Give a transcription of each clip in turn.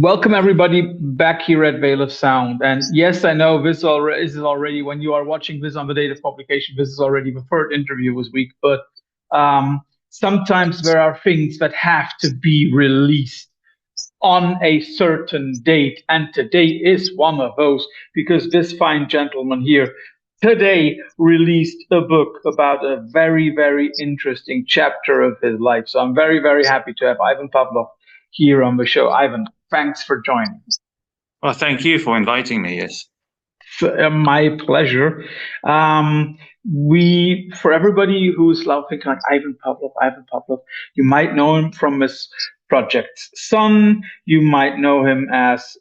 Welcome everybody back here at Veil of Sound. And yes, I know this is already when you are watching this on the date of publication, this is already the third interview this week. But sometimes there are things that have to be released on a certain date, and today is one of those because this fine gentleman here today released a book about a very, very interesting chapter of his life. So I'm very, very happy to have Ivan Pavlov here on the show. Ivan, thanks for joining. Well, thank you for inviting me. Yes. My pleasure. For everybody who's laughing like Ivan Pavlov, you might know him from his project Sun. You might know him as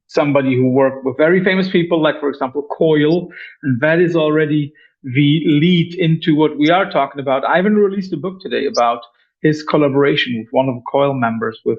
somebody who worked with very famous people, like, for example, Coil. And that is already the lead into what we are talking about. Ivan released a book today about his collaboration with one of the Coil members, with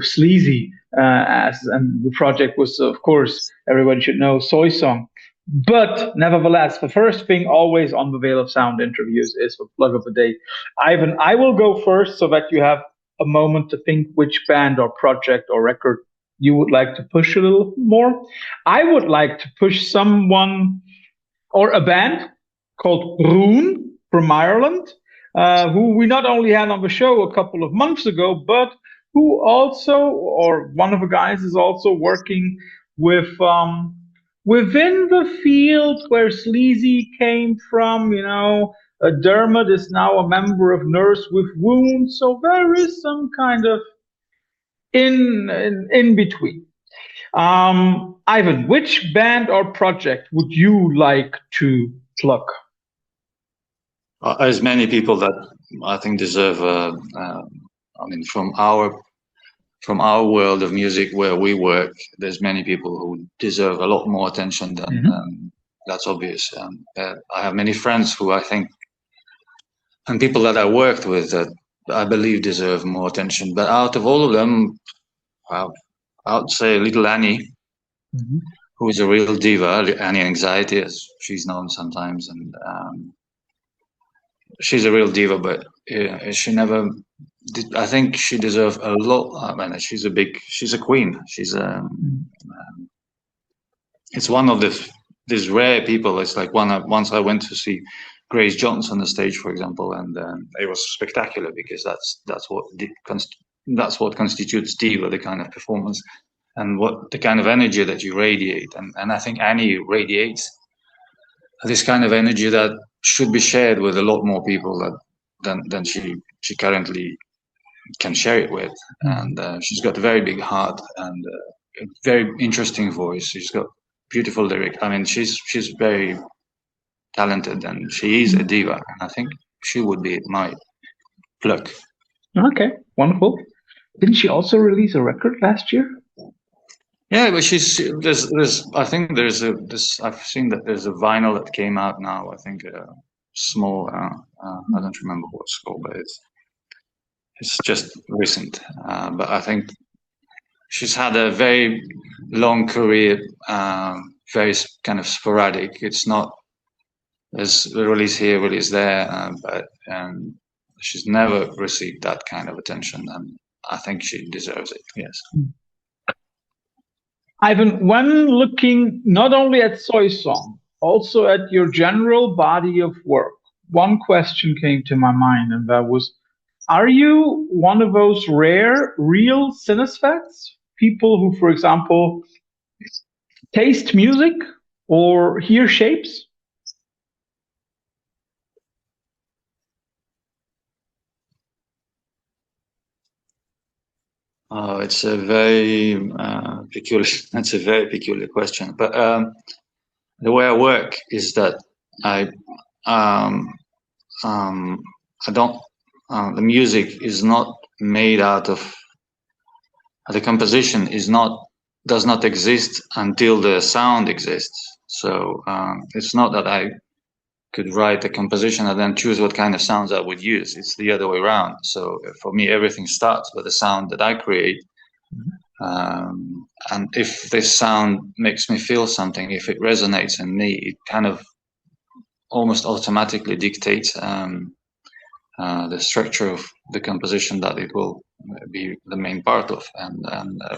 Sleazy, and the project was, of course, everybody should know, SoiSong. But nevertheless, the first thing always on the Veil of Sound interviews is the plug of the day. Ivan, I will go first so that you have a moment to think which band or project or record you would like to push a little more. I would like to push someone or a band called Rune from Ireland, who we not only had on the show a couple of months ago, but who also, or one of the guys is also working with within the field where Sleazy came from. Dermot is now a member of Nurse with Wounds, so there is some kind of in between. Ivan, which band or project would you like to plug? There's many people that I think deserve. From our world of music where we work, there's many people who deserve a lot more attention than that's obvious. I have many friends who I think, and people that I worked with that I believe deserve more attention. But out of all of them, I would say Little Annie, who is a real diva, Annie Anxiety, as she's known sometimes, and she's a real diva, but she never. I think she deserves a lot. She's a queen. It's one of these rare people. It's like once I went to see Grace Jones on the stage, for example, and it was spectacular because that's what constitutes diva, the kind of performance and what the kind of energy that you radiate. And I think Annie radiates this kind of energy that should be shared with a lot more people than she currently can share it with. And she's got a very big heart and a very interesting voice. She's got beautiful lyric. She's very talented and she is a diva. And I think she would be my plug. Okay, wonderful. Didn't she also release a record last year? Yeah, but I think I've seen that there's a vinyl that came out now. I think small. I don't remember what it's called, but it's just recent. But I think she's had a very long career, very kind of sporadic. It's not as release here, release there, but she's never received that kind of attention, and I think she deserves it. Yes. Ivan, when looking not only at SoiSong, also at your general body of work, one question came to my mind, and that was, are you one of those rare, real synesthetes? People who, for example, taste music or hear shapes? It's a very peculiar. That's a very peculiar question. But the way I work is that I don't. The music is not made out of. The composition does not exist until the sound exists. So it's not that I could write a composition and then choose what kind of sounds I would use. It's the other way around. So for me, everything starts with the sound that I create. And if this sound makes me feel something, if it resonates in me, it kind of almost automatically dictates the structure of the composition that it will be the main part of, and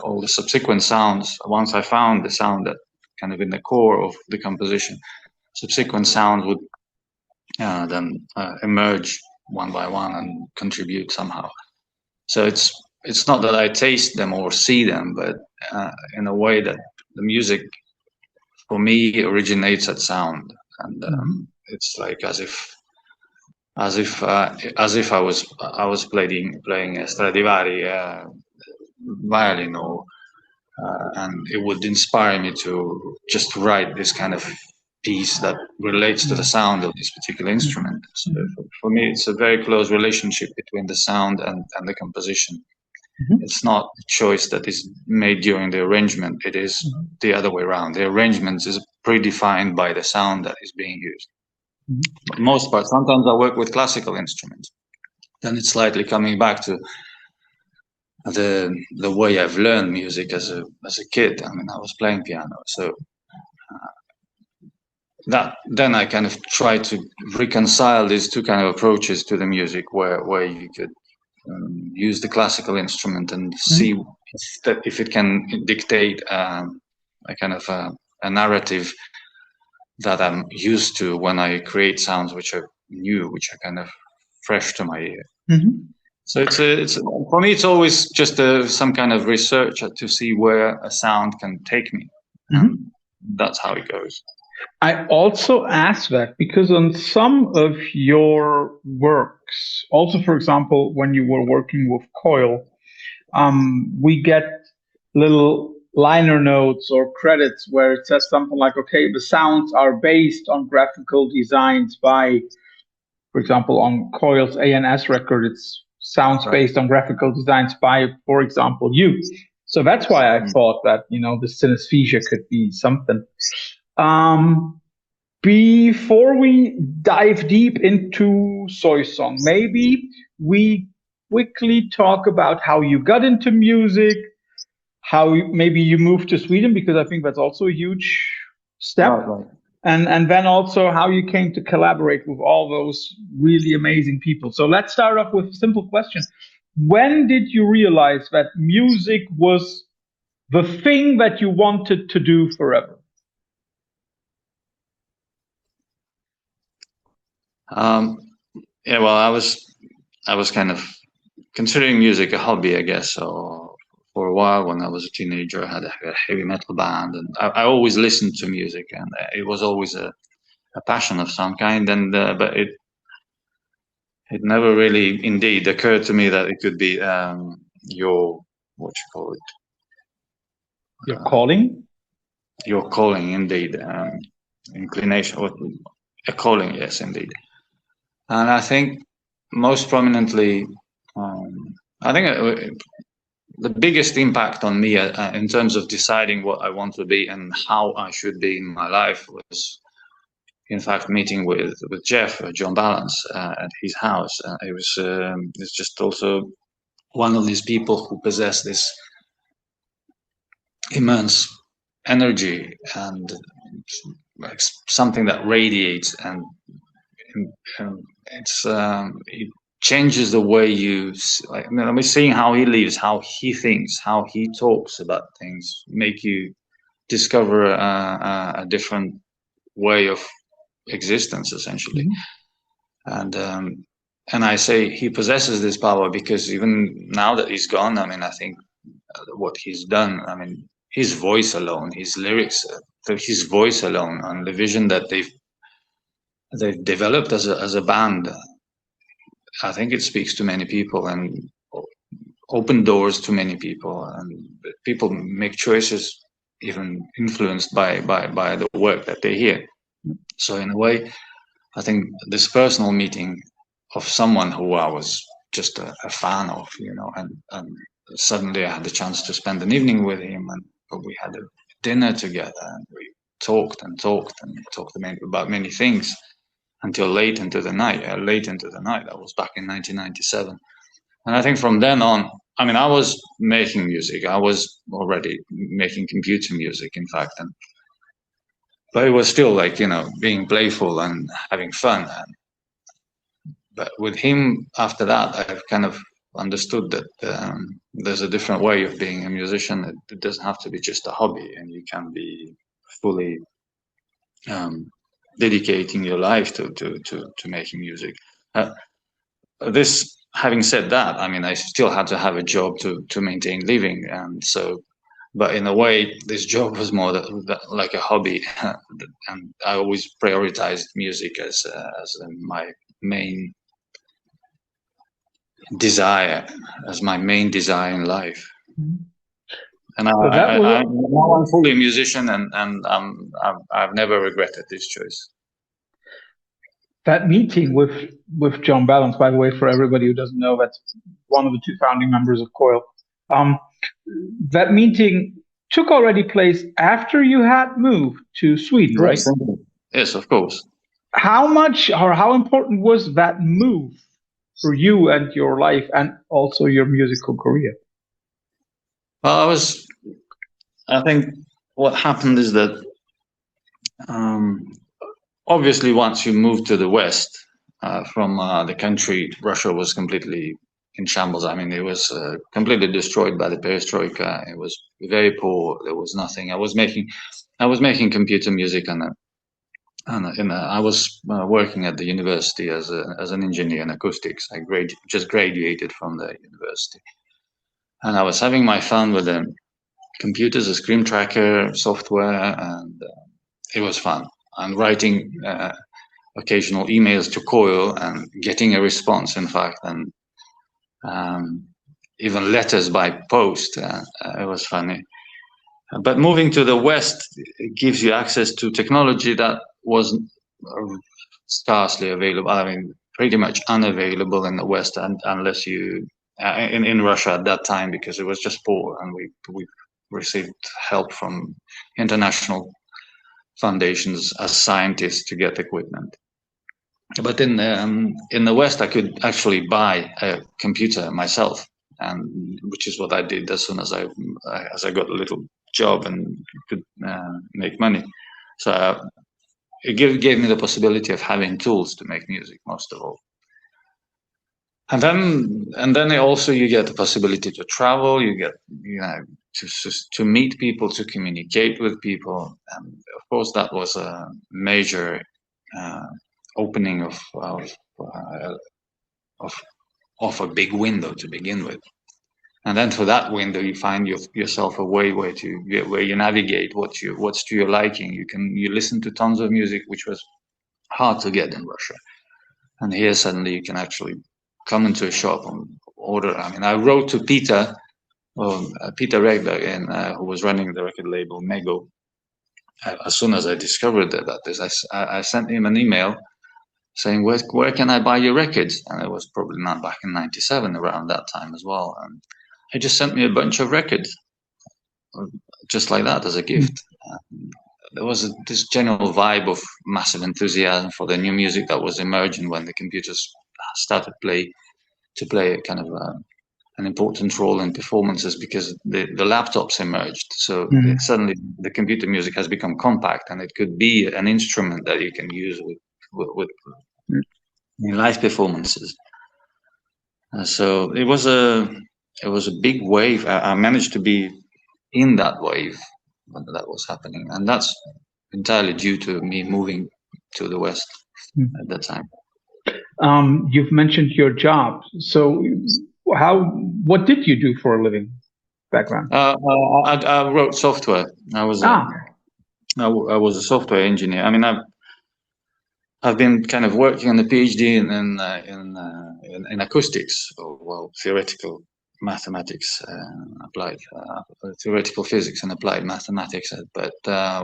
all the subsequent sounds. Once I found the sound that kind of in the core of the composition, subsequent sounds would then emerge one by one and contribute somehow. So it's not that I taste them or see them, but in a way that the music for me originates at sound, and it's like as if I was playing a Stradivari violin, or and it would inspire me to just write this kind of piece that relates to the sound of this particular instrument. So for me, it's a very close relationship between the sound and the composition. It's not a choice that is made during the arrangement. It is the other way around. The arrangement is predefined by the sound that is being used. For the most part, sometimes I work with classical instruments. Then it's slightly coming back to the way I've learned music as a kid. I mean, I was playing piano, so that then I kind of try to reconcile these two kind of approaches to the music, where you could use the classical instrument and see if it can dictate a kind of a narrative that I'm used to when I create sounds which are new, which are kind of fresh to my ear. So it's for me, it's always just some kind of research to see where a sound can take me. That's how it goes. I also ask that because on some of your works, also, for example, when you were working with Coil, we get little liner notes or credits where it says something like, okay, the sounds are based on graphical designs by, for example, on Coil's ANS record, it's sounds based on graphical designs by, for example, you. So that's why I thought that, the synesthesia could be something. Before we dive deep into SoiSong, maybe we quickly talk about how you got into music, how maybe you moved to Sweden, because I think that's also a huge step. Right. And then also how you came to collaborate with all those really amazing people. So let's start off with a simple question. When did you realize that music was the thing that you wanted to do forever? Yeah, well, I was kind of considering music a hobby, I guess. So for a while, when I was a teenager, I had a heavy metal band, and I always listened to music, and it was always a passion of some kind. And but it never really, indeed, occurred to me that it could be your what you call it, your calling. Your calling, indeed, inclination, or a calling, yes, indeed. And I think most prominently, I think the biggest impact on me in terms of deciding what I want to be and how I should be in my life was, in fact, meeting with Jeff, John Balance, at his house. It's just also one of these people who possess this immense energy and like something that radiates, and it changes the way you like. I mean, seeing how he lives, how he thinks, how he talks about things, make you discover a different way of existence, essentially. And I say he possesses this power because even now that he's gone, I mean, I think what he's done, I mean, his voice alone, his lyrics, his voice alone, and the vision that they've developed as a band, I think it speaks to many people and open doors to many people, and people make choices even influenced by the work that they hear. So in a way, I think this personal meeting of someone who I was just a fan of, and suddenly I had the chance to spend an evening with him, and we had a dinner together, and we talked about many things until late into the night. That was back in 1997. And I think from then on, I mean, I was making music. I was already making computer music, in fact. But it was still like, being playful and having fun. but with him, after that, I've kind of understood that there's a different way of being a musician. It doesn't have to be just a hobby, and you can be fully dedicating your life to making music. This, having said that, I mean, I still had to have a job to maintain living, and so. But in a way, this job was more like a hobby, and I always prioritized music as my main desire, in life. And now I'm fully a musician, and I've never regretted this choice. That meeting with John Balance, by the way, for everybody who doesn't know, that's one of the two founding members of Coil. That meeting took already place after you had moved to Sweden, right? Yes, of course. How much or how important was that move for you and your life, and also your musical career? Well, I think what happened is that obviously once you move to the West from the country, Russia was completely in shambles. I mean, it was completely destroyed by the perestroika. It was very poor. There was nothing. I was making computer music, and I was working at the university as an engineer in acoustics. I just graduated from the university, and I was having my fun with the computers, a screen tracker software, and it was fun. And writing occasional emails to Coil and getting a response, in fact, and even letters by post. It was funny. But moving to the West gives you access to technology that was scarcely available. I mean, pretty much unavailable in the West, unless you in Russia at that time, because it was just poor, and we received help from international foundations as scientists to get equipment. But in the West, I could actually buy a computer myself, and which is what I did as soon as I got a little job and could make money. So it gave me the possibility of having tools to make music, most of all. And then also you get the possibility to travel. You get to meet people, to communicate with people, and of course that was a major opening of a big window to begin with. And then through that window, you find yourself a way where you navigate what's to your liking. You listen to tons of music, which was hard to get in Russia, and here suddenly you can actually come into a shop and order. I mean, I wrote to Peter Regberg, who was running the record label Mego. As soon as I discovered that I sent him an email saying, where can I buy your records? And it was probably not back in '97, around that time as well. And he just sent me a bunch of records, just like that, as a gift. There was this general vibe of massive enthusiasm for the new music that was emerging when the computers started to play a kind of an important role in performances, because the laptops emerged. So suddenly the computer music has become compact, and it could be an instrument that you can use with in live performances. So it was a big wave. I managed to be in that wave when that was happening, and that's entirely due to me moving to the West at that time. You've mentioned your job. So what did you do for a living background? I wrote software. I was a software engineer. I mean, I've been kind of working on a PhD in acoustics, or well, theoretical mathematics, applied theoretical physics and applied mathematics. But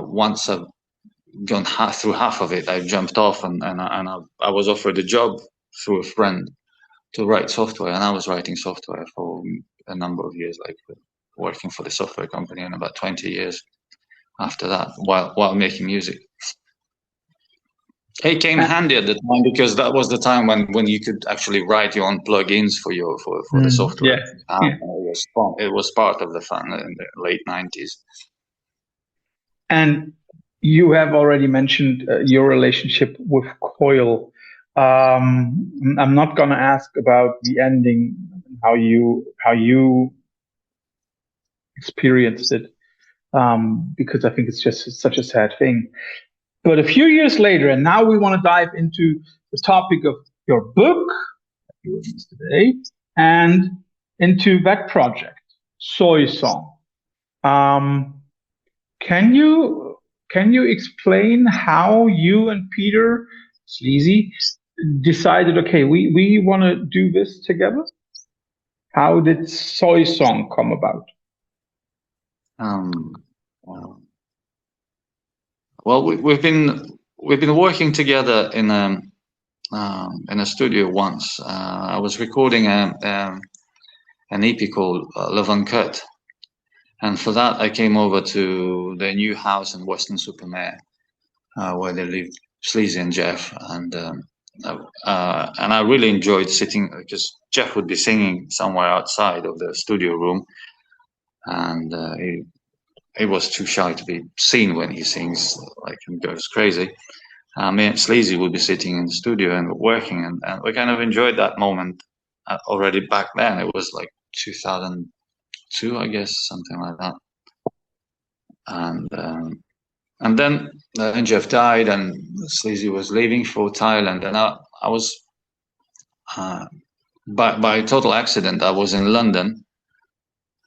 once I've gone through half of it, I jumped off, and I was offered a job through a friend to write software, and I was writing software for a number of years, like working for the software company, and about 20 years after that, while making music. It came handy at the time, because that was the time when you could actually write your own plugins for the software. It was part of the fun in the late '90s. And you have already mentioned your relationship with Coil. I'm not gonna ask about the ending, how you experienced it, because I think it's just such a sad thing. But a few years later, and now we want to dive into the topic of your book that you released today, and into that project, SoiSong. Um, can you explain how you and Peter Sleazy decided? Okay, we want to do this together. How did SoiSong come about? Well, we've been working together in a studio once. I was recording an EP called L'Avantgarde, and for that I came over to their new house in Weston-super-Mare, where they live, Sleazy and Jeff, and I really enjoyed sitting because Jeff would be singing somewhere outside of the studio room, and he was too shy to be seen when he sings, like, and goes crazy. Me and Sleazy would be sitting in the studio and working, and we kind of enjoyed that moment already back then. It was like 2002, I guess, something like that. And then Jeff died, and Sleazy was leaving for Thailand, and I was by total accident I was in London,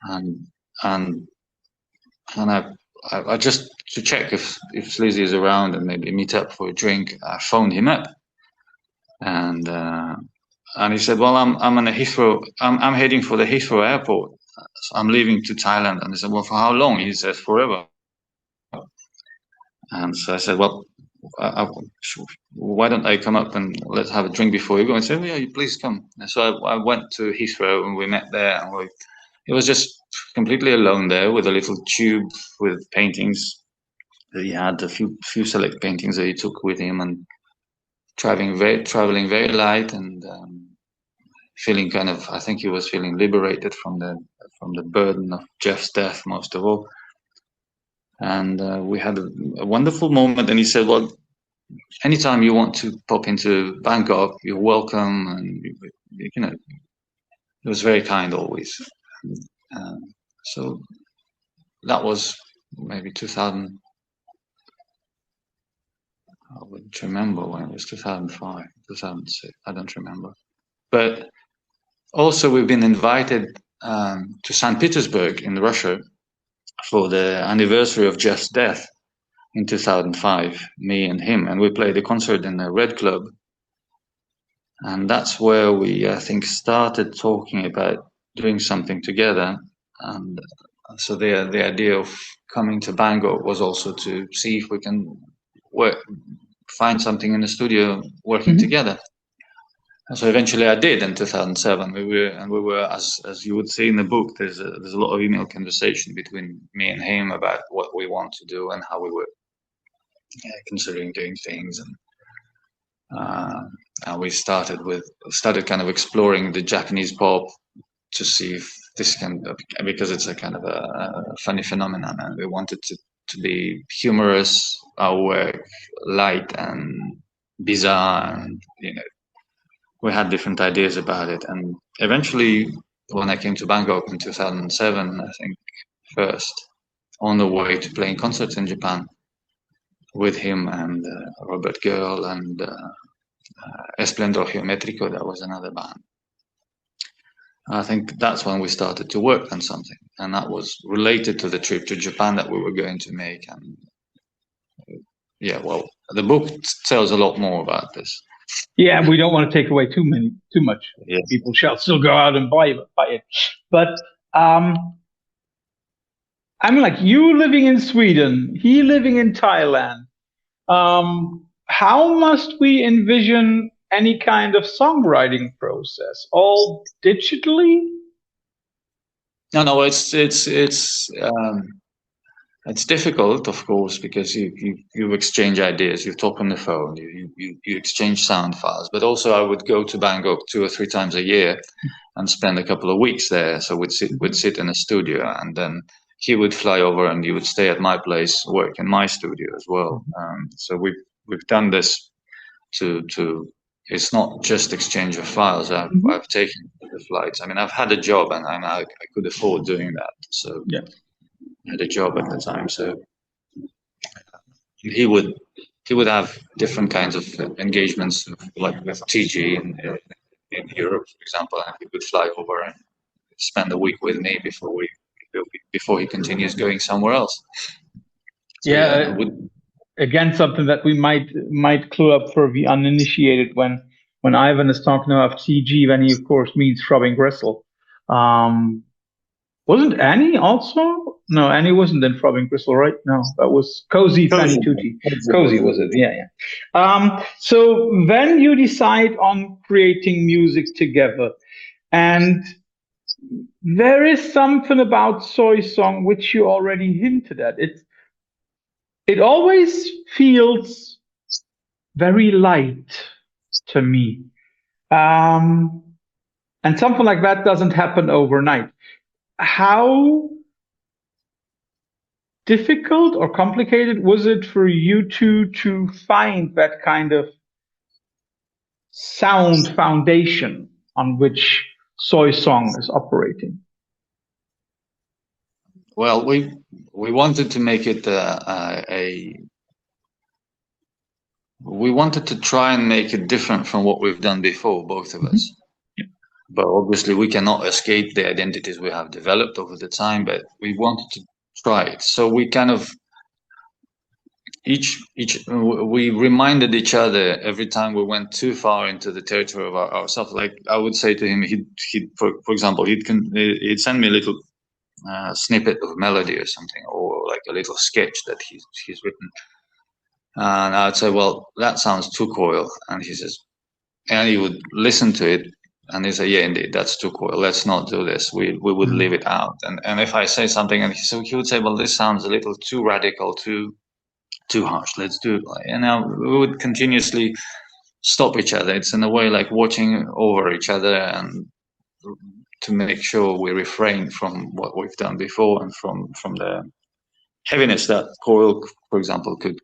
and and I just to check if Sleazy is around and maybe meet up for a drink. I phoned him up, and he said, "Well, I'm on a Heathrow. I'm heading for the Heathrow airport. So I'm leaving to Thailand." And I said, "Well, for how long?" He says, "Forever." And so I said, "Well, why don't I come up and let's have a drink before you go?" And he said, "Oh, yeah, please come." And so I went to Heathrow and we met there, and it was just completely alone there with a little tube with paintings. He had a few select paintings that he took with him, and traveling very light, and feeling kind of, I think he was feeling liberated from the burden of Jeff's death, most of all. And we had a wonderful moment. And he said, "Well, anytime you want to pop into Bangkok, you're welcome." And you know, he was very kind always. Uh, so that was maybe 2000. I wouldn't remember when it was, 2005, 2006. I don't remember. But also, we've been invited to St. Petersburg in Russia for the anniversary of Jeff's death in 2005, me and him. And we played a concert in the Red Club. And that's where we, I think, started talking about doing something together. And so the idea of coming to Bangkok was also to see if we can find something in the studio working together. And so eventually I did in 2007. We were, as you would see in the book, there's a lot of email conversation between me and him about what we want to do and how we were considering doing things. And we started kind of exploring the Japanese pop to see if this can, because it's a kind of a funny phenomenon, and we wanted to be humorous, our work light and bizarre, and we had different ideas about it. And eventually, when I came to Bangkok in 2007, I think, first, on the way to playing concerts in Japan with him and Robert Girl and Esplendor Geometrico, that was another band. I think that's when we started to work on something, and that was related to the trip to Japan that we were going to make. And well, the book tells a lot more about this. Yeah, we don't want to take away too much. Yes. People shall still go out and buy it. But I mean, like, you living in Sweden, he living in Thailand. How must we envision any kind of songwriting process? All digitally? No, it's difficult, of course, because you exchange ideas, you talk on the phone, you exchange sound files. But also, I would go to Bangkok 2 or 3 times a year and spend a couple of weeks there. So we'd sit in a studio, and then he would fly over, and he would stay at my place, work in my studio as well. So we've done this to it's not just exchange of files. I've taken the flights. I mean, I've had a job, and I could afford doing that. So Yeah. I had a job at the time. So he would have different kinds of engagements, like with TG in Europe, for example, and he would fly over and spend a week with me before he continues going somewhere else. So Yeah. Again, something that we might clue up for the uninitiated when Ivan is talking about TG, then he of course means Throbbing Gristle. Wasn't Annie also? No, Annie wasn't in Throbbing Gristle, right? No, that was Cozy Fanny Tutti. Cozy was it? Yeah, yeah. So then you decide on creating music together, and there is something about SoiSong which you already hinted at. It always feels very light to me. And something like that doesn't happen overnight. How difficult or complicated was it for you two to find that kind of sound foundation on which SoiSong is operating? Well, we wanted to make it we wanted to try and make it different from what we've done before, both of us. But obviously, we cannot escape the identities we have developed over the time. But we wanted to try it, so we kind of we reminded each other every time we went too far into the territory of ourselves. Like I would say to him, he'd for example, he'd send me a little snippet of melody or something, or like a little sketch that he's written, and I'd say, well, that sounds too Coil, and he says, and he would listen to it, and he'd say, yeah, indeed, that's too Coil. Let's not do this. We would leave it out. And if I say something, and he would say, well, this sounds a little too radical, too harsh. Let's do it. And now we would continuously stop each other. It's in a way like watching over each other, and to make sure we refrain from what we've done before, and from the heaviness that Coil, for example, could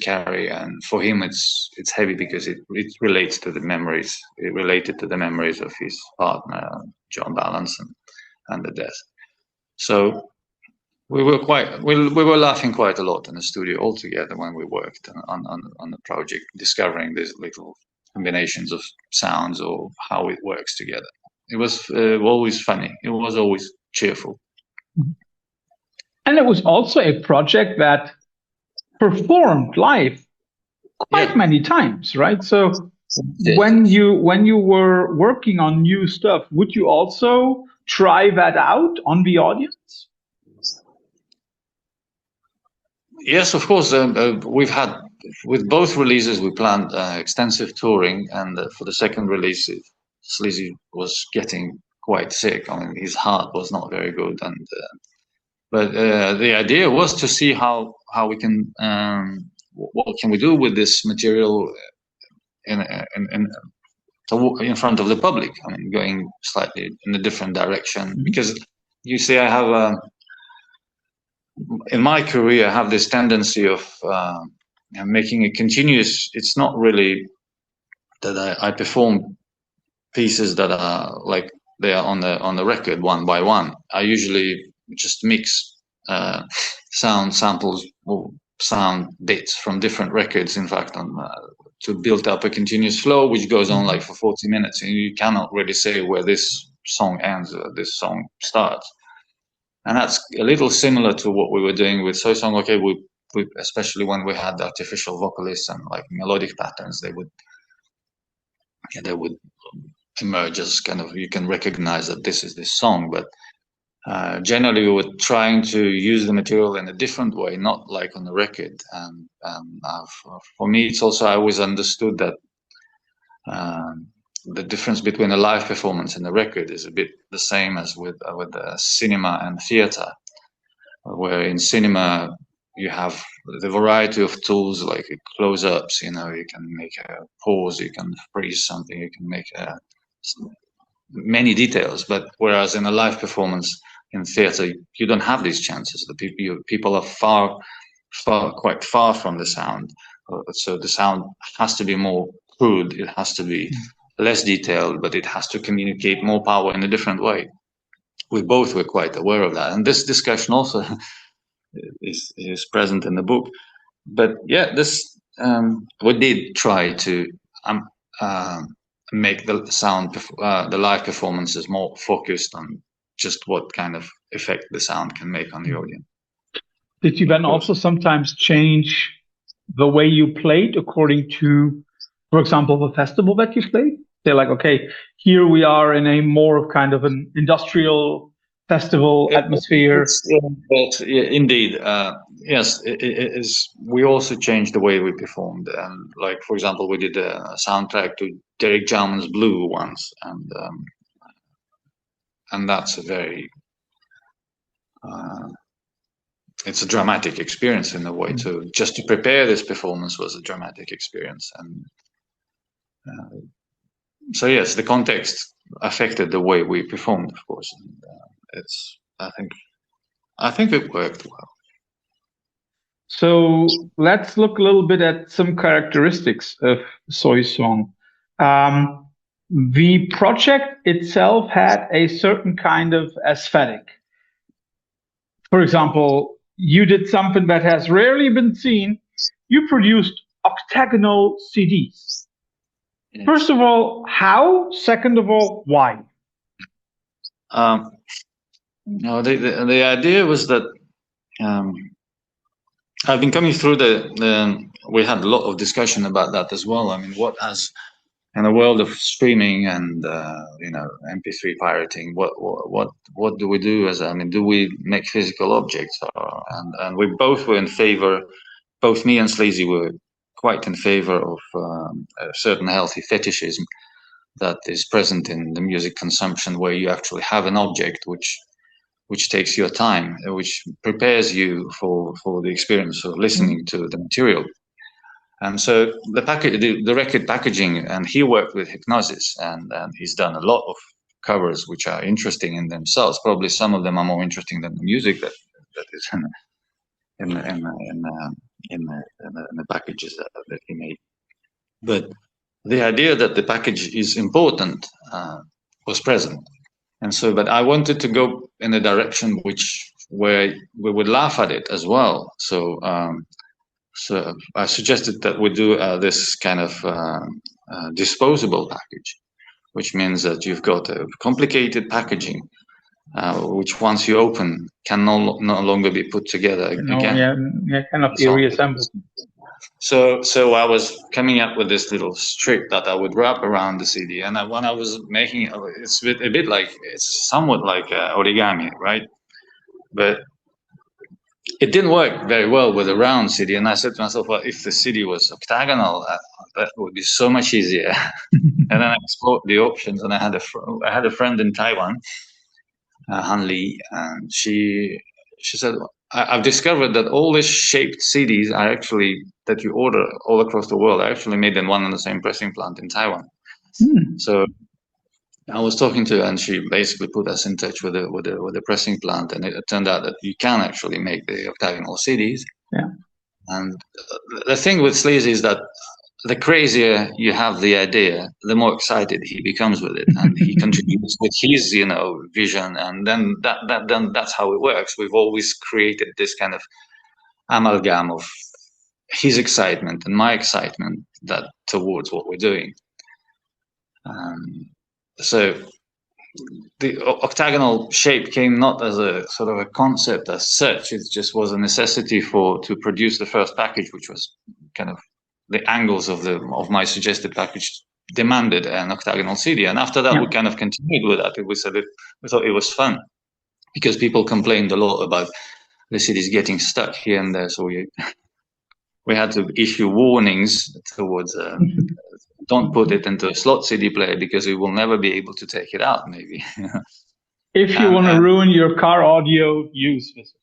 carry. And for him, it's heavy because it relates to the memories. It related to the memories of his partner, John Balance, and the death. So we were laughing quite a lot in the studio all together when we worked on the project, discovering these little combinations of sounds or how it works together. It was always funny. It was always cheerful. And it was also a project that performed live quite many times, right? So when you were working on new stuff, would you also try that out on the audience? Yes, of course. We've had, with both releases, we planned extensive touring, and for the second release, Sleazy was getting quite sick. I mean, his heart was not very good, and but the idea was to see how we can what can we do with this material in front of the public. I mean, going slightly in a different direction, because you see, I have in my career, I have this tendency of making a continuous. It's not really that I perform pieces that are like they are on the record one by one. I usually just mix sound samples or sound bits from different records, in fact, to build up a continuous flow which goes on like for 40 minutes, and you cannot really say where this song ends or this song starts. And that's a little similar to what we were doing with SoiSong. Okay, we especially when we had artificial vocalists and like melodic patterns, they would emerge as kind of, you can recognize that this is this song. But generally, we were trying to use the material in a different way, not like on the record. And for me, it's also, I always understood that the difference between a live performance and a record is a bit the same as with cinema and theater, where in cinema you have the variety of tools like close-ups. You can make a pause, you can freeze something, you can make many details. But whereas in a live performance in theater, you don't have these chances. The people are quite far from the sound, so the sound has to be more crude. It has to be less detailed, but it has to communicate more power in a different way. We both were quite aware of that, and this discussion also is present in the book. But yeah, this we did try to uh, make the the live performances more focused on just what kind of effect the sound can make on the audience. Did you then also sometimes change the way you played according to, for example, the festival that you played? They're like, okay, here we are in a more kind of an industrial festival atmosphere. Indeed, yes, it is. We also changed the way we performed, and like for example, we did a soundtrack to Derek Jarman's Blue once, and that's a very it's a dramatic experience in a way too. Just to prepare this performance was a dramatic experience, and so yes, the context affected the way we performed, of course. And, it's I think it worked well. So let's look a little bit at some characteristics of SoiSong. The project itself had a certain kind of aesthetic. For example, you did something that has rarely been seen. You produced octagonal CDs. Yes. First of all, how? Second of all, why? No, the idea was that I've been coming through we had a lot of discussion about that as well. I mean, what has in the world of streaming and MP3 pirating, what do we do? Do we make physical objects? And we both were in favor. Both me and Sleazy were quite in favor of a certain healthy fetishism that is present in the music consumption, where you actually have an object which takes your time, which prepares you for the experience of listening to the material. And so the record packaging, and he worked with Hypnosis, and he's done a lot of covers which are interesting in themselves. Probably some of them are more interesting than the music that is in the packages that he made. But the idea that the package is important was present. And so, but I wanted to go in a direction where we would laugh at it as well. So I suggested that we do this kind of disposable package, which means that you've got a complicated packaging, which once you open can no longer be put together again. Yeah, cannot be reassembled. So I was coming up with this little strip that I would wrap around the CD, and when I was making it, it's a bit like, it's somewhat like origami, right? But it didn't work very well with a round CD, and I said to myself, well, if the CD was octagonal, that would be so much easier. And then I explored the options, and I had a friend in Taiwan, Han Li, and she said, I've discovered that all these shaped CDs are actually, that you order all across the world, are actually made in one and the same pressing plant in Taiwan. So I was talking to her, and she basically put us in touch with a pressing plant, and it turned out that you can actually make the octagonal CDs. Yeah. And the thing with Sleazy is that the crazier you have the idea, the more excited he becomes with it, and he contributes with his, vision, and then that's how it works. We've always created this kind of amalgam of his excitement and my excitement towards what we're doing. So the octagonal shape came not as a sort of a concept as such; it just was a necessity to produce the first package, which was kind of the angles of my suggested package demanded an octagonal CD. And after that, we kind of continued with that. We thought it was fun, because people complained a lot about the CDs getting stuck here and there. So we had to issue warnings towards don't put it into a slot CD player, because we will never be able to take it out, maybe. If you want to ruin your car audio, use this.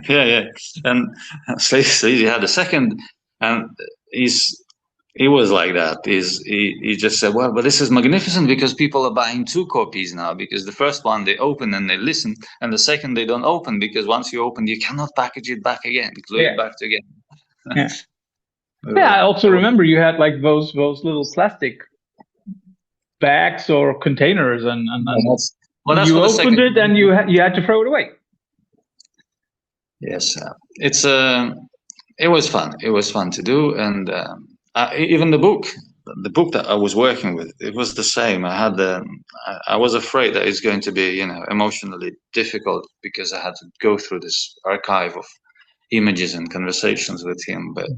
Yeah. And Sleazy had a second, and he was like that. He just said, well, but this is magnificent, because people are buying 2 copies now, because the first one they open and they listen, and the second they don't open, because once you open, you cannot package it back again, glue it back again. Yeah. Yeah, I also remember you had like those little plastic bags or containers, and that's you for the opened second. it and you had to throw it away. Yes, it's it was fun. It was fun to do, and even the book that I was working with, it was the same. I was afraid that it's going to be, emotionally difficult because I had to go through this archive of images and conversations with him, but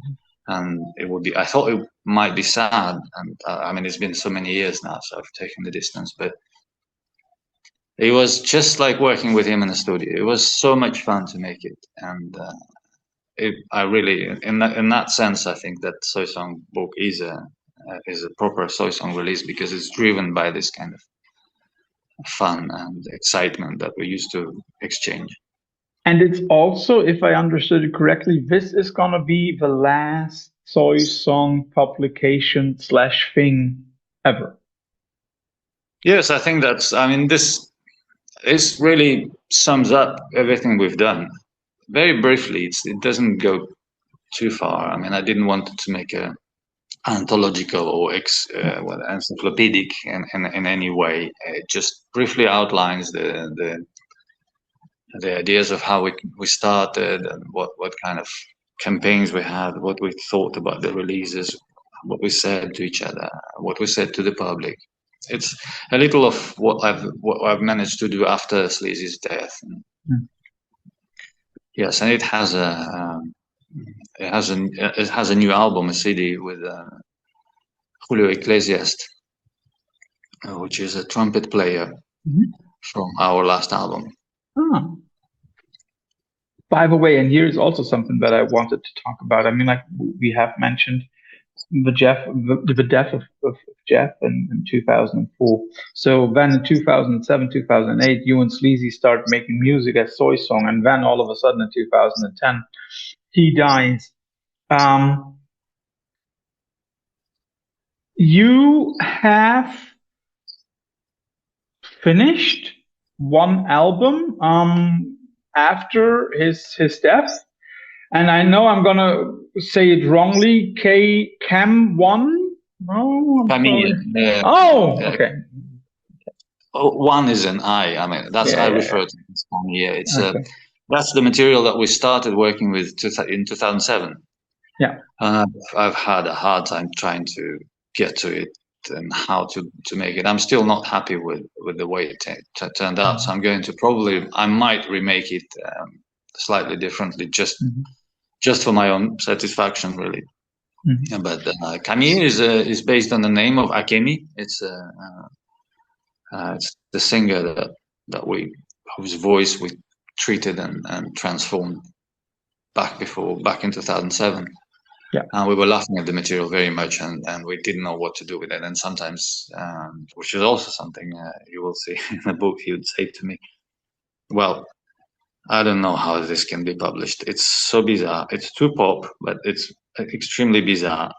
and it would be. I thought it might be sad, and I mean, it's been so many years now, so I've taken the distance, but. It was just like working with him in the studio. It was so much fun to make it, and I really, in that sense, I think that SoiSong book is a proper SoiSong release because it's driven by this kind of fun and excitement that we used to exchange. And it's also, if I understood it correctly, this is gonna be the last SoiSong publication / thing ever. Yes, I think I mean, this really sums up everything we've done. Very briefly, it doesn't go too far. I mean, I didn't want to make a anthological or encyclopedic in any way. It just briefly outlines the ideas of how we started and what kind of campaigns we had, what we thought about the releases, what we said to each other, what we said to the public. It's a little of what I've managed to do after Sleazy's death. Yes, and it has a new album, a CD with Julio Iglesias, which is a trumpet player from our last album. Oh. By the way, and here's also something that I wanted to talk about. I mean, like we have mentioned the death of Jeff in 2004. So then in 2007, 2008, you and Sleazy started making music as SoiSong, and then all of a sudden in 2010, he dies. You have finished one album after his death, and I know I'm gonna say it wrongly. Cam one? No, oh, okay. One is an I. I mean, I refer to this one here. It's that's the material that we started working with in 2007. Yeah. I've had a hard time trying to get to it and how to make it. I'm still not happy with the way it turned out. So I'm going to I might remake it slightly differently, just for my own satisfaction, really. But Camille is based on the name of Akemi. It's the singer whose voice we treated and transformed back in 2007. Yeah. And we were laughing at the material very much, and we didn't know what to do with it. And sometimes, which is also something you will see in the book, he would say to me, well, I don't know how this can be published. It's so bizarre. It's too pop, but it's extremely bizarre.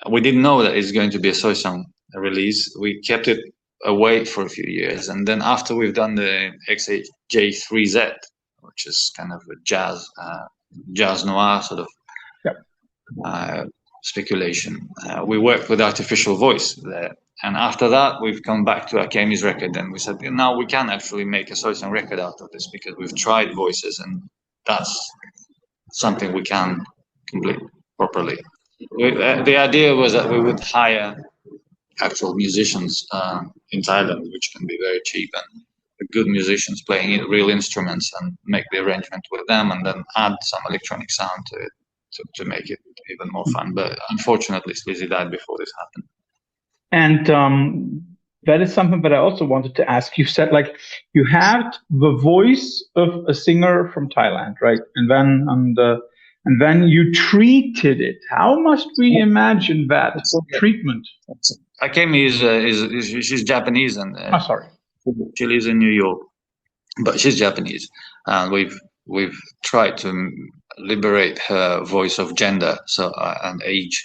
We didn't know that it's going to be a SoiSong release. We kept it away for a few years. And then after we've done the XJ3Z, which is kind of a jazz noir sort of speculation. We worked with artificial voice there. And after that, we've come back to Akemi's record and we said, now we can actually make a SoiSong record out of this because we've tried voices and that's something we can complete properly. The idea was that we would hire actual musicians in Thailand, which can be very cheap, and good musicians playing real instruments and make the arrangement with them and then add some electronic sound to it to make it even more fun. But unfortunately, Sleazy died before this happened. And that is something that I also wanted to ask. You said like you had the voice of a singer from Thailand, right? And then you treated it. How must we imagine that treatment? Akemi she's Japanese and sorry, she lives in New York, but she's Japanese, and we've tried to liberate her voice of gender and age.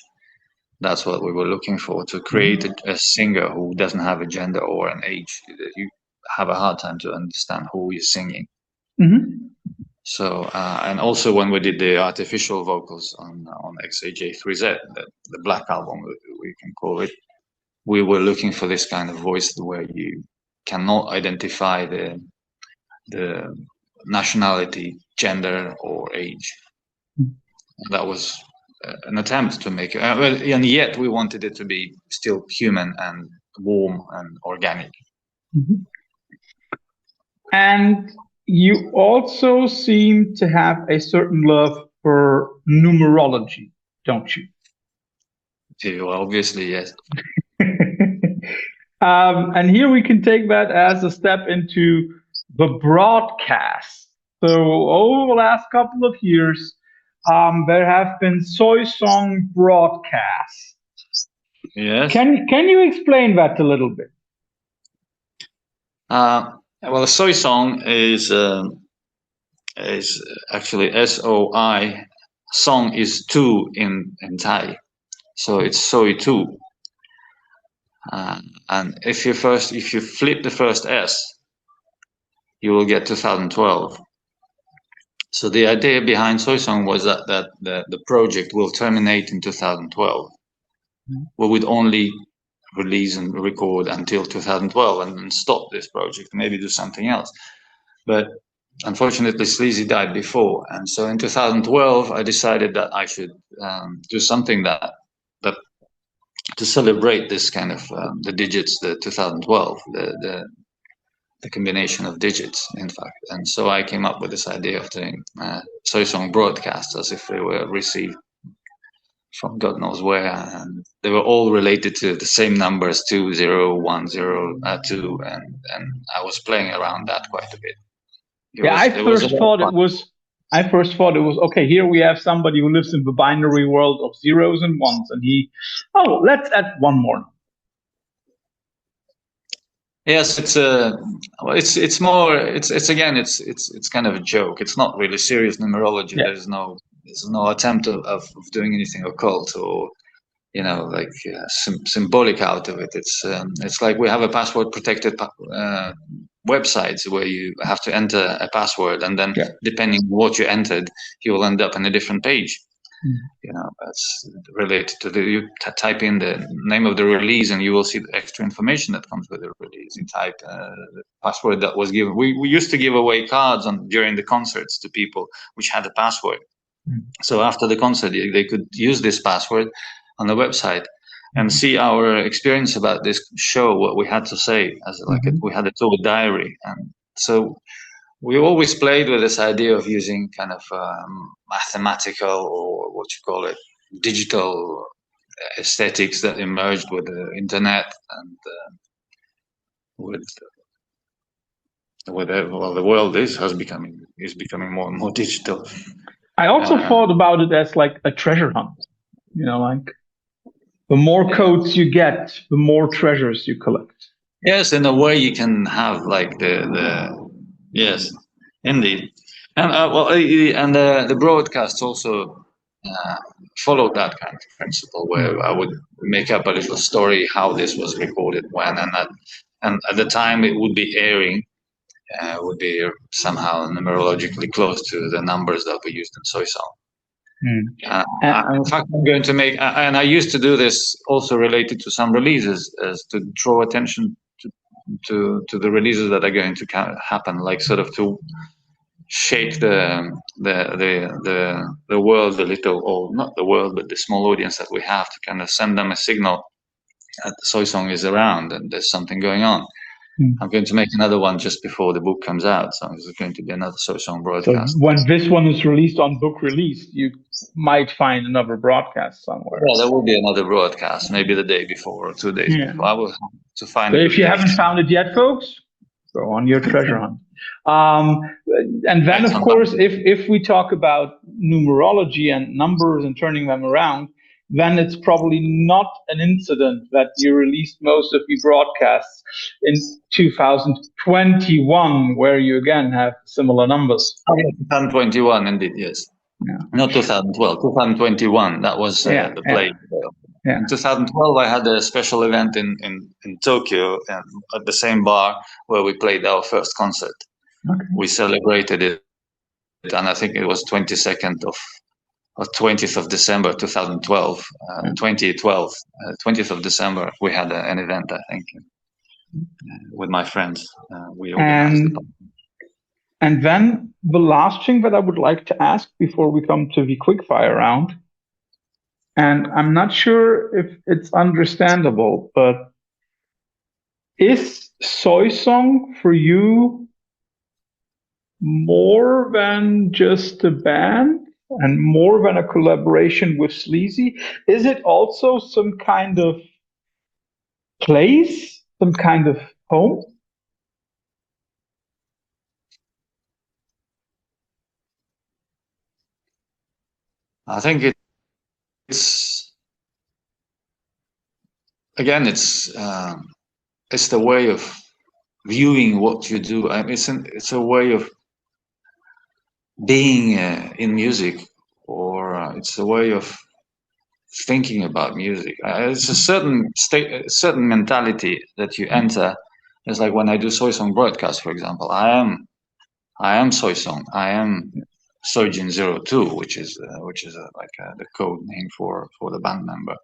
That's what we were looking for, to create a singer who doesn't have a gender or an age. You have a hard time to understand who is singing. So and also when we did the artificial vocals on XAJ3Z, the Black Album we can call it, we were looking for this kind of voice where you cannot identify the nationality, gender, or age. And that was an attempt to make it, and yet we wanted it to be still human and warm and organic. Mm-hmm. And you also seem to have a certain love for numerology, don't you? Well, obviously, yes. And here we can take that as a step into the broadcast. So over the last couple of years, there have been SoiSong broadcasts. Yes. Can you explain that a little bit? Well, SoiSong is actually SOI. Song is two in Thai, so it's Soi two. And if you flip the first S, you will get 2012. So the idea behind SoiSong was that the project will terminate in 2012. We would only release and record until 2012 and then stop this project, maybe do something else. But unfortunately, Sleazy died before, and so in 2012, I decided that I should do something that to celebrate this kind of the digits, the 2012, the combination of digits, in fact. And so I came up with this idea of doing SoiSong broadcasts as if they were received from God knows where, and they were all related to the same numbers, 2, 0, 1, 0, 2, and I was playing around that quite a bit. I first thought it was okay. Here we have somebody who lives in the binary world of zeros and ones, and let's add one more. Yes, it's kind of a joke. It's not really serious numerology. Yeah. There's no attempt of doing anything occult or like symbolic out of it. It's like we have a password protected websites where you have to enter a password, and then depending on what you entered, you will end up in a different page. That's related to you type in the name of the release, and you will see the extra information that comes with the release. You type the password that was given. We used to give away cards during the concerts to people which had a password. So after the concert, they could use this password on the website and see our experience about this show, what we had to say, we had a tour diary. And so we always played with this idea of using kind of mathematical, or what you call it, digital aesthetics that emerged with the internet and the world is becoming more and more digital. I also thought about it as like a treasure hunt. Like the more codes you get, the more treasures you collect. Yes, in a way you can have like yes, indeed, and the broadcasts also followed that kind of principle, where I would make up a little story how this was recorded when, and at the time it would be airing, would be somehow numerologically close to the numbers that we used in SoiSong. In fact, I'm going to make, and I used to do this also related to some releases, as to draw attention to the releases that are going to happen, like sort of to shake the world a little, or not the world, but the small audience that we have, to kind of send them a signal that the SoiSong is around and there's something going on. I'm going to make another one just before the book comes out, so there's going to be another SoiSong broadcast. So when this one is released on book release, you might find another broadcast somewhere. Yeah, there will be another broadcast, maybe the day before or 2 days before. I will have to find it. So if you haven't found it yet, folks, go on your treasure hunt. And then, of course, if we talk about numerology and numbers and turning them around, then it's probably not an incident that you released most of your broadcasts in 2021, where you again have similar numbers. 2021, indeed, yes. Yeah. Not 2012, 2021. That was the play. Yeah. In 2012, I had a special event in Tokyo at the same bar where we played our first concert. Okay. We celebrated it and I think it was 22nd or 20th of December 2012, 2012, 20th of December, we had an event, I think, with my friends. We organized it. And then the last thing that I would like to ask before we come to the quickfire round, and I'm not sure if it's understandable, but is SoiSong for you more than just a band and more than a collaboration with Sleazy? Is it also some kind of place, some kind of home? I think it's again, it's the way of viewing what you do. I mean, it's a way of being in music, or it's a way of thinking about music. It's a certain state, a certain mentality that you enter. It's like when I do SoiSong broadcast, for example. I am SoiSong. I am Soijin02, which is the code name for the band member.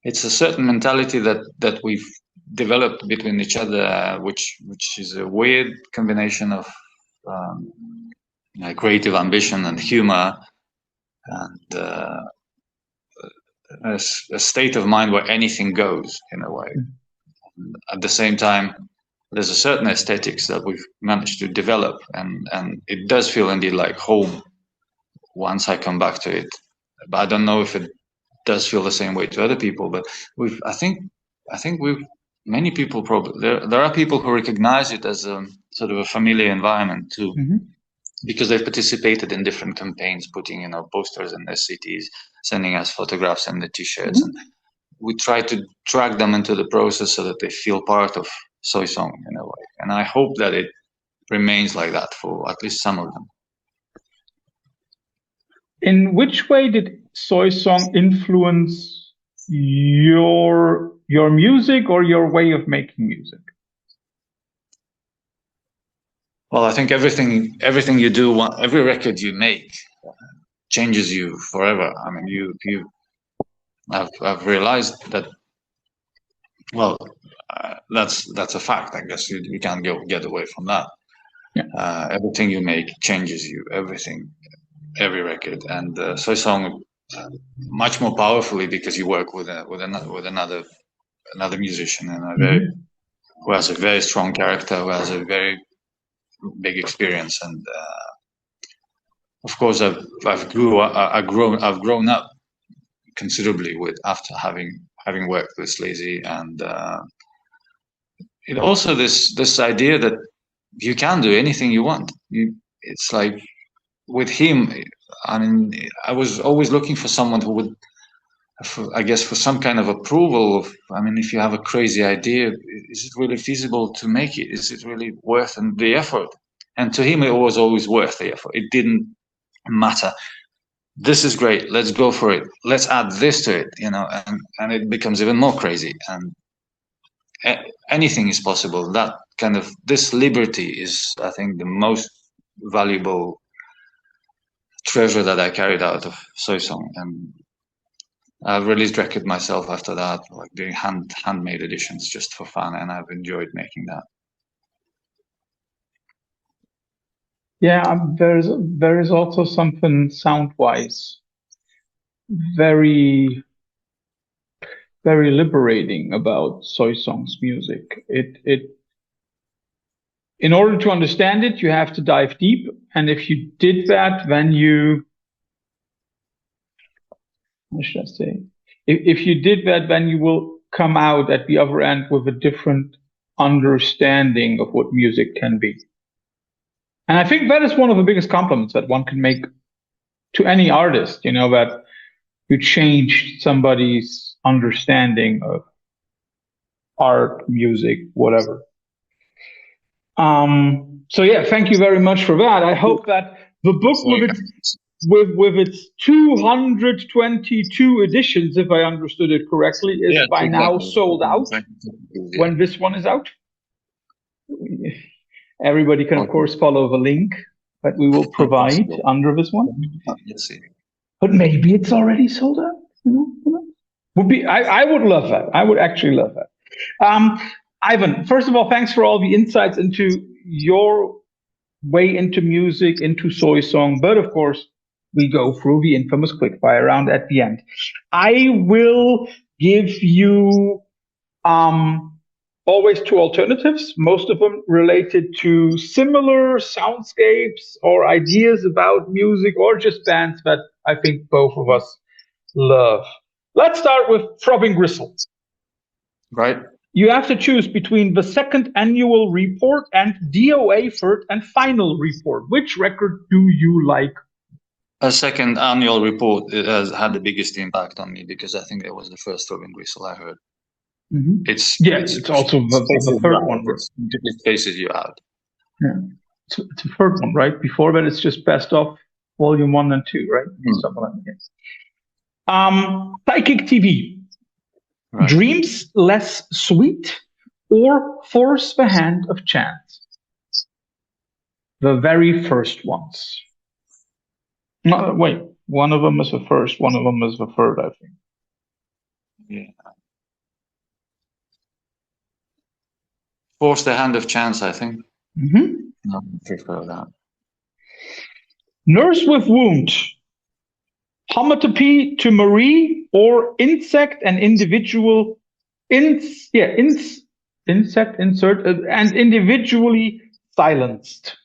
It's a certain mentality that we've developed between each other, which is a weird combination of creative ambition and humor, and a state of mind where anything goes in a way. At the same time, there's a certain aesthetics that we've managed to develop, and it does feel indeed like home once I come back to it. But I don't know if it does feel the same way to other people. But I think many people probably there are people who recognize it as a sort of a familiar environment too. Because they've participated in different campaigns, putting posters in their cities, sending us photographs and the T-shirts, and we try to drag them into the process so that they feel part of SoiSong in a way. And I hope that it remains like that for at least some of them. In which way did SoiSong influence your music or your way of making music? Well, I think everything you do, every record you make, changes you forever. I mean, I've realized that. Well, that's a fact. I guess you can't get away from that. Yeah. Everything you make changes you. Every record, and SoiSong much more powerfully because you work with another musician and who has a very strong character, who has a very big experience, and of course I've grown up considerably after having worked with Sleazy, and it also this idea that you can do anything you want. It's like with him, I mean, I was always looking for someone who would, I guess, for some kind of approval of, I mean, if you have a crazy idea, is it really feasible to make it? Is it really worth the effort? And to him, it was always worth the effort. It didn't matter. This is great. Let's go for it. Let's add this to it, and it becomes even more crazy. And anything is possible. That kind of, this liberty is, I think, the most valuable treasure that I carried out of SoiSong. And I've released record myself after that, like doing handmade editions just for fun, and I've enjoyed making that. Yeah, there is also something sound-wise very, very liberating about SoiSong's music. In order to understand it, you have to dive deep, and if you did that, then what should I say? If you did that, then you will come out at the other end with a different understanding of what music can be. And I think that is one of the biggest compliments that one can make to any artist, that you changed somebody's understanding of art, music, whatever. So yeah, thank you very much for that. I hope that the book with its 222 editions, if I understood it correctly, is by now sold out when this one is out. Everybody can, of course, follow the link that we will provide under this one. Let's see. But maybe it's already sold out. Would be. I would love that. I would actually love that. Ivan, first of all, thanks for all the insights into your way into music, into SoiSong. But of course, we go through the infamous quickfire round at the end. I will give you always two alternatives, most of them related to similar soundscapes or ideas about music or just bands that I think both of us love. Let's start with Throbbing Gristle. Right. You have to choose between the second annual report and DOA third and final report. Which record do you like? A second annual report has had the biggest impact on me because I think it was the first Throbbing Gristle I heard. Mm-hmm. It's also the third one. It spaces you out. Yeah, it's the third one, right? Before that, it's just best of volume 1 and 2, right? Something like that. Psychic TV. Right. Dreams Less Sweet or Force the Hand of Chance? The very first ones. No, wait. One of them is the first. One of them is the third, I think. Yeah. Force the Hand of Chance, I think. Mm-hmm. I prefer that. Nurse with Wound. Homotopy to Marie or Insect and Individual insert and Individually Silenced.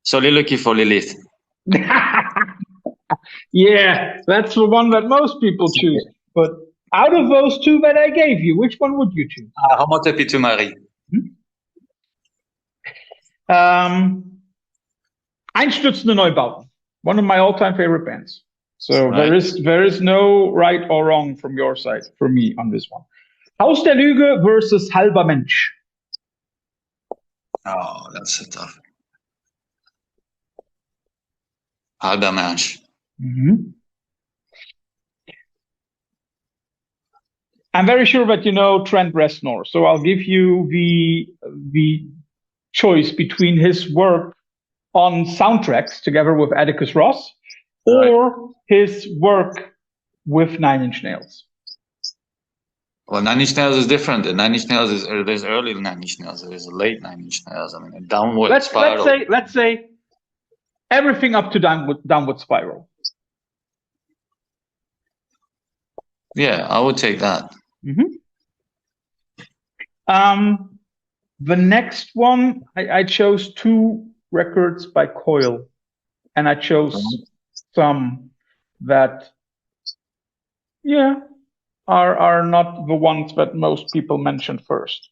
Soliloquy for Lilith. Yeah, that's the one that most people choose. But out of those two that I gave you, which one would you choose? Homotopy to Marie. Einstürzende Neubauten. One of my all-time favorite bands. So right. there is no right or wrong from your side for me on this one. Haus der Lüge versus Halber Mensch. Oh, that's so tough. Halber Mensch. Mm-hmm. I'm very sure that you know Trent Reznor, so I'll give you the choice between his work on soundtracks together with Atticus Ross or his work with Nine Inch Nails. Well, Nine Inch Nails is different. Nine Inch Nails there's early Nine Inch Nails, there's late Nine Inch Nails. I mean, a downward spiral. Let's say everything up to downward spiral. Yeah, I would take that. Mm-hmm. The next one, I chose two records by Coil, and I chose some that, are not the ones that most people mention first.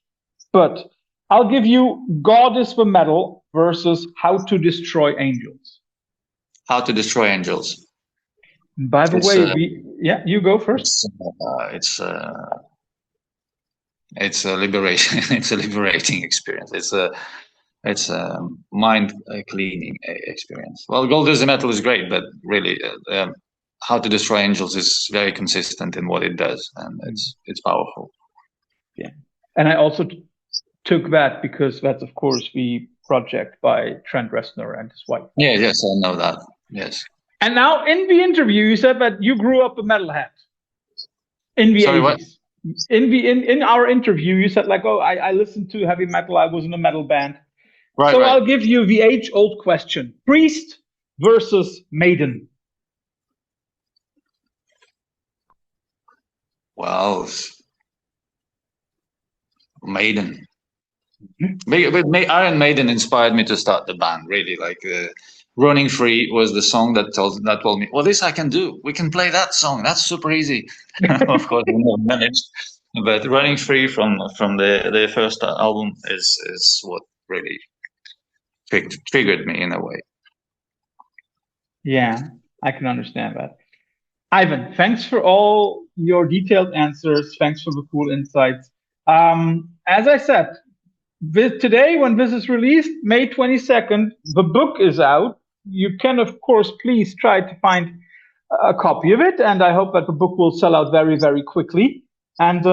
But I'll give you God is the Metal versus How to Destroy Angels. How to Destroy Angels. By the way, you go first. It's a liberation. It's a liberating experience. It's a mind cleaning experience. Well, God is the Metal is great, but really, How to Destroy Angels is very consistent in what it does, and it's powerful. Yeah, and I also took that because that's of course the project by Trent Reznor and his wife. Yeah, yes, I know that. Yes. And now in the interview, you said that you grew up a metalhead in the 80s. What? In our interview, you said like, I listened to heavy metal. I was in a metal band. Right. So I'll give you the age-old question: Priest versus Maiden. Well, Maiden. But Iron Maiden inspired me to start the band. Really, like. Running Free was the song that told me, well, this I can do. We can play that song. That's super easy. Of course, we never managed. But Running Free from the first album is what really triggered me in a way. Yeah, I can understand that. Ivan, thanks for all your detailed answers. Thanks for the cool insights. As I said, today, when this is released, May 22nd, the book is out. You can, of course, please try to find a copy of it, and I hope that the book will sell out very, very quickly. And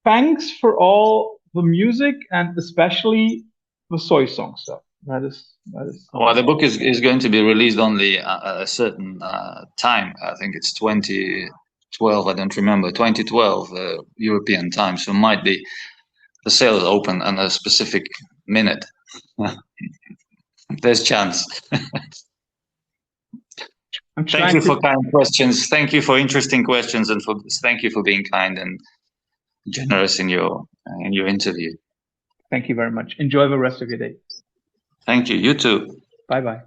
thanks for all the music and especially the SoiSong stuff. That is. Well, the book is going to be released only at a certain time. I think it's 2012. I don't remember, 2012 European time. So it might be the sale is open at a specific minute. There's chance. Thank you for kind questions. Thank you for interesting questions, and thank you for being kind and generous in your interview. Thank you very much. Enjoy the rest of your day. Thank you. You too. Bye-bye.